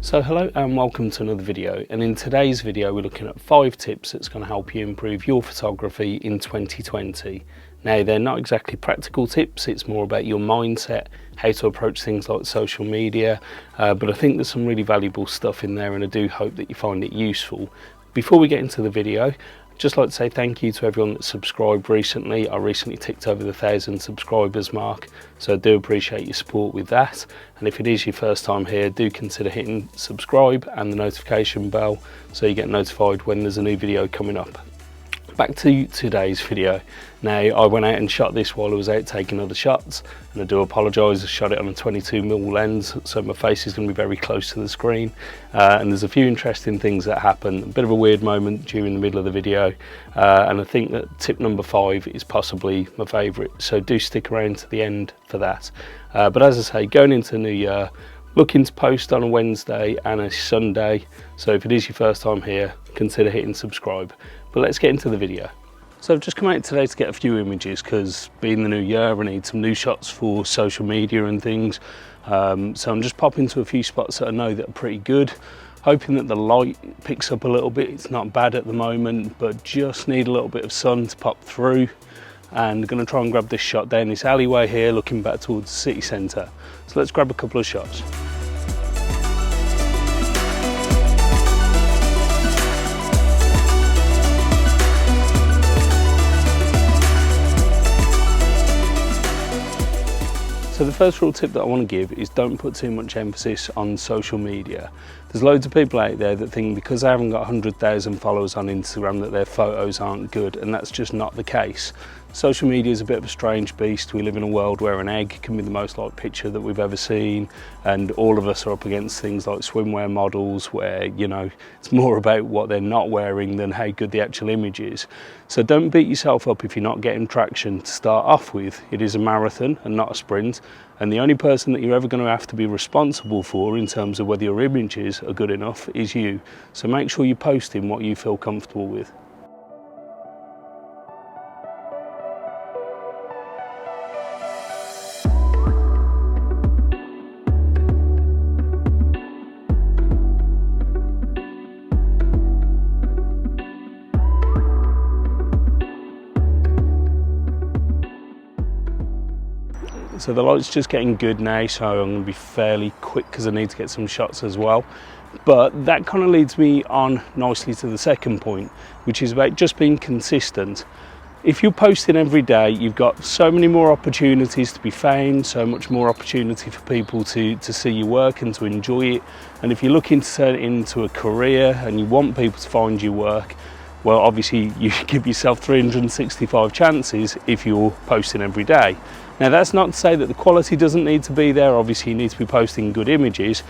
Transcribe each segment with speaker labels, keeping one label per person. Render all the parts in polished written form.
Speaker 1: So hello and welcome to another video, and in today's video we're looking at 5 tips that's going to help you improve your photography in 2020. Now they're not exactly practical tips, it's more about your mindset, how to approach things like social media, but I think there's some really valuable stuff in there and I do hope that you find it useful. Before we get into the video, just like to say thank you to everyone that subscribed recently. I recently ticked over the 1,000 subscribers mark, so I do appreciate your support with that. And if it is your first time here, do consider hitting subscribe and the notification bell so you get notified when there's a new video coming up. Back to today's video. Now I went out and shot this while I was out taking other shots, and I do apologise, I shot it on a 22mm lens, so my face is going to be very close to the screen, and there's a few interesting things that happen. A bit of a weird moment during the middle of the video, and I think that tip number 5 is possibly my favourite, so do stick around to the end for that. But as I say, going into the new year, looking to post on a Wednesday and a Sunday, so if it is your first time here, consider hitting subscribe. But let's get into the video. So I've just come out today to get a few images because being the new year I need some new shots for social media and things. So I'm just popping to a few spots that I know that are pretty good, hoping that the light picks up a little bit. It's not bad at the moment, but just need a little bit of sun to pop through. And I'm going to try and grab this shot down this alleyway here looking back towards the city centre. So let's grab a couple of shots. So the first real tip that I want to give is don't put too much emphasis on social media. There's loads of people out there that think because they haven't got 100,000 followers on Instagram that their photos aren't good, and that's just not the case. Social media is a bit of a strange beast. We live in a world where an egg can be the most liked picture that we've ever seen, and all of us are up against things like swimwear models where, you know, it's more about what they're not wearing than how good the actual image is. So don't beat yourself up if you're not getting traction to start off with. It is a marathon and not a sprint, and the only person that you're ever going to have to be responsible for in terms of whether your images are good enough is you. So make sure you're posting what you feel comfortable with. So the light's just getting good now, so I'm going to be fairly quick because I need to get some shots as well. But that kind of leads me on nicely to the second point, which is about just being consistent. If you're posting every day, you've got so many more opportunities to be found, so much more opportunity for people to see your work and to enjoy it. And if you're looking to turn it into a career and you want people to find your work, well, obviously you give yourself 365 chances if you're posting every day. Now that's not to say that the quality doesn't need to be there. Obviously you need to be posting good images,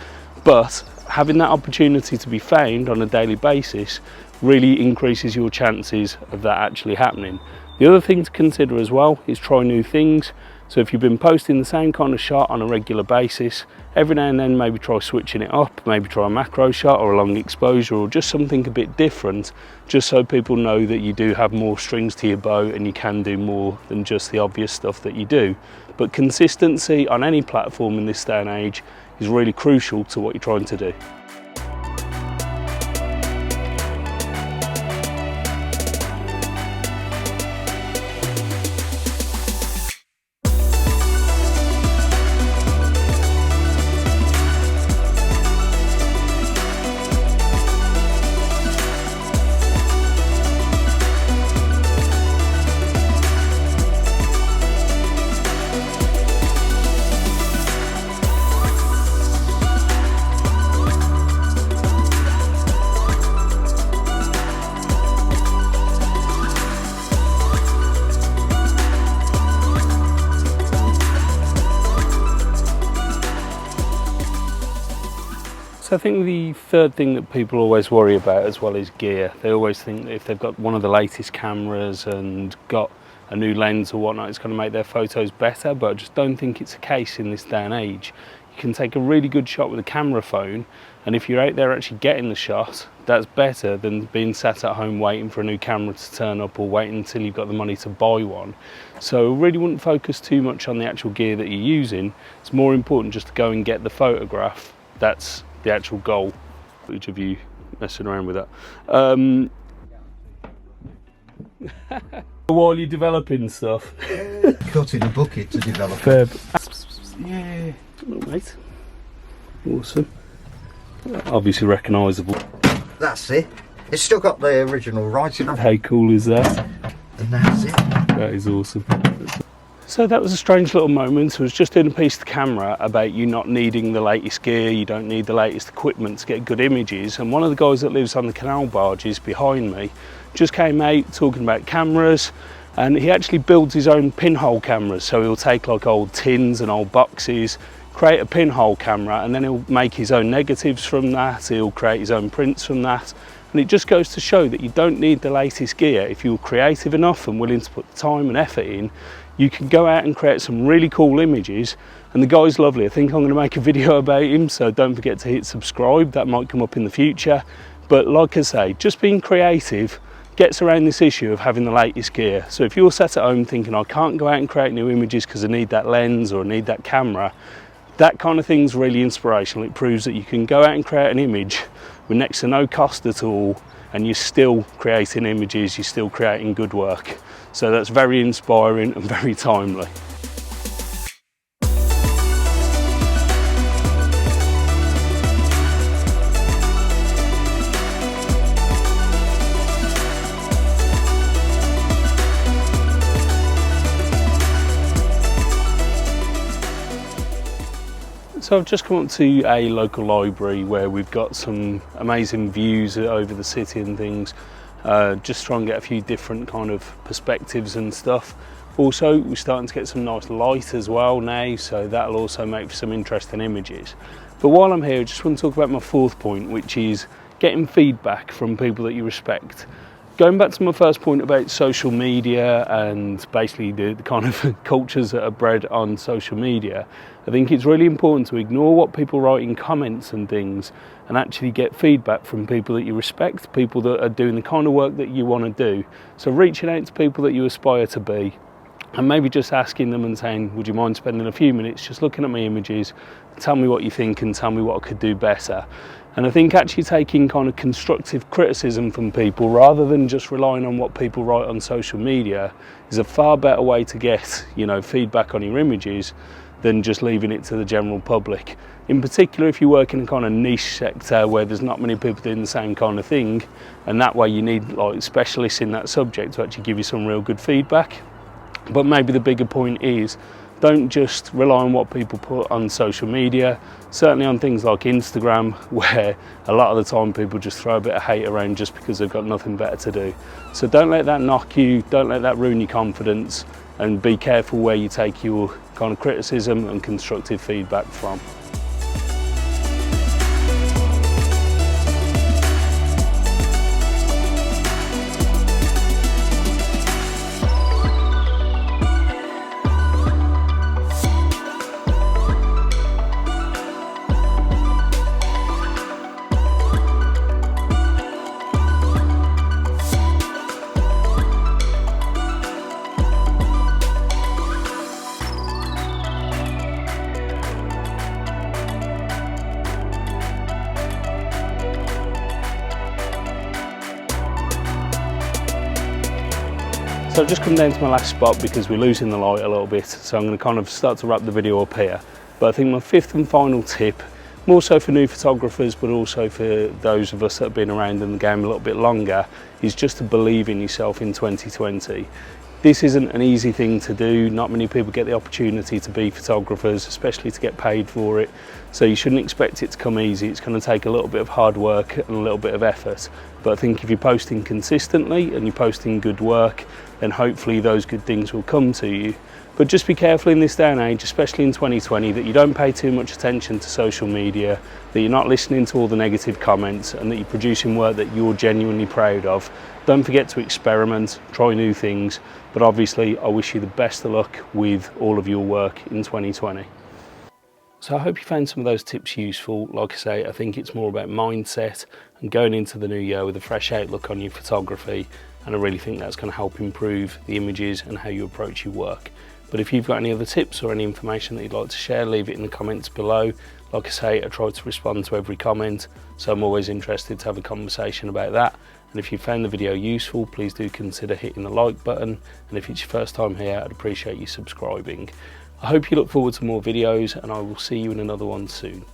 Speaker 1: but having that opportunity to be found on a daily basis really increases your chances of that actually happening. The other thing to consider as well is try new things. So if you've been posting the same kind of shot on a regular basis, every now and then maybe try switching it up, maybe try a macro shot or a long exposure or just something a bit different, just so people know that you do have more strings to your bow and you can do more than just the obvious stuff that you do. But consistency on any platform in this day and age is really crucial to what you're trying to do. So I think the third thing that people always worry about as well is gear. They always think that if they've got one of the latest cameras and got a new lens or whatnot, it's going to make their photos better, but I just don't think it's the case in this day and age. You can take a really good shot with a camera phone, and if you're out there actually getting the shot, that's better than being sat at home waiting for a new camera to turn up or waiting until you've got the money to buy one. So I really wouldn't focus too much on the actual gear that you're using. It's more important just to go and get the photograph that's the actual goal. Each of you messing around with that. While you're developing stuff.
Speaker 2: Cut in a bucket to develop.
Speaker 1: Fab.
Speaker 2: Yeah.
Speaker 1: Hello, mate. Awesome. Obviously recognisable.
Speaker 2: That's it. It's still got the original writing on it.
Speaker 1: How cool is that?
Speaker 2: And that's it.
Speaker 1: That is awesome. So that was a strange little moment. I was just doing a piece of the camera about you not needing the latest gear, you don't need the latest equipment to get good images, and one of the guys that lives on the canal barges behind me just came out talking about cameras, and he actually builds his own pinhole cameras. So he'll take like old tins and old boxes, create a pinhole camera, and then he'll make his own negatives from that, he'll create his own prints from that. And it just goes to show that you don't need the latest gear. If you're creative enough and willing to put the time and effort in, you can go out and create some really cool images. And the guy's lovely. I think I'm going to make a video about him, so don't forget to hit subscribe. That might come up in the future. But like I say, just being creative gets around this issue of having the latest gear. So if you're sat at home thinking, I can't go out and create new images because I need that lens or I need that camera, that kind of thing's really inspirational. It proves that you can go out and create an image with next to no cost at all, and you're still creating images, you're still creating good work. So that's very inspiring and very timely. So I've just come up to a local library where we've got some amazing views over the city and things. Just try and get a few different kind of perspectives and stuff. Also, we're starting to get some nice light as well now, so that'll also make for some interesting images. But while I'm here, I just want to talk about my fourth point, which is getting feedback from people that you respect. Going back to my first point about social media and basically the kind of cultures that are bred on social media, I think it's really important to ignore what people write in comments and things and actually get feedback from people that you respect, people that are doing the kind of work that you want to do. So reaching out to people that you aspire to be and maybe just asking them and saying, would you mind spending a few minutes just looking at my images, tell me what you think and tell me what I could do better. And I think actually taking kind of constructive criticism from people rather than just relying on what people write on social media is a far better way to get, feedback on your images than just leaving it to the general public. In particular, if you work in a kind of niche sector where there's not many people doing the same kind of thing, and that way you need like specialists in that subject to actually give you some real good feedback. But maybe the bigger point is, don't just rely on what people put on social media, certainly on things like Instagram, where a lot of the time people just throw a bit of hate around just because they've got nothing better to do. So don't let that knock you, don't let that ruin your confidence, and be careful where you take your kind of criticism and constructive feedback from. So I've just come down to my last spot because we're losing the light a little bit, so I'm going to kind of start to wrap the video up here. But I think my fifth and final tip, more so for new photographers but also for those of us that have been around in the game a little bit longer, is just to believe in yourself in 2020. This isn't an easy thing to do. Not many people get the opportunity to be photographers, especially to get paid for it. So you shouldn't expect it to come easy. It's going to take a little bit of hard work and a little bit of effort. But I think if you're posting consistently and you're posting good work, then hopefully those good things will come to you. But just be careful in this day and age, especially in 2020, that you don't pay too much attention to social media, that you're not listening to all the negative comments, and that you're producing work that you're genuinely proud of. Don't forget to experiment, try new things, but obviously I wish you the best of luck with all of your work in 2020. So I hope you found some of those tips useful. Like I say, I think it's more about mindset and going into the new year with a fresh outlook on your photography, and I really think that's going to help improve the images and how you approach your work. But if you've got any other tips or any information that you'd like to share, leave it in the comments below. Like I say, I try to respond to every comment, so I'm always interested to have a conversation about that. And if you found the video useful, please do consider hitting the like button. And if it's your first time here, I'd appreciate you subscribing. I hope you look forward to more videos, and I will see you in another one soon.